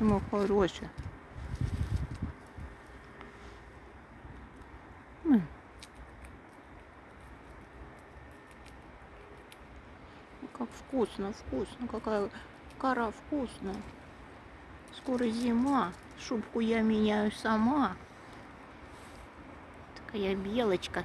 Ну, хороше. Как вкусно, вкусно. Какая кора вкусная. Скоро зима. Шубку я меняю сама. Такая белочка.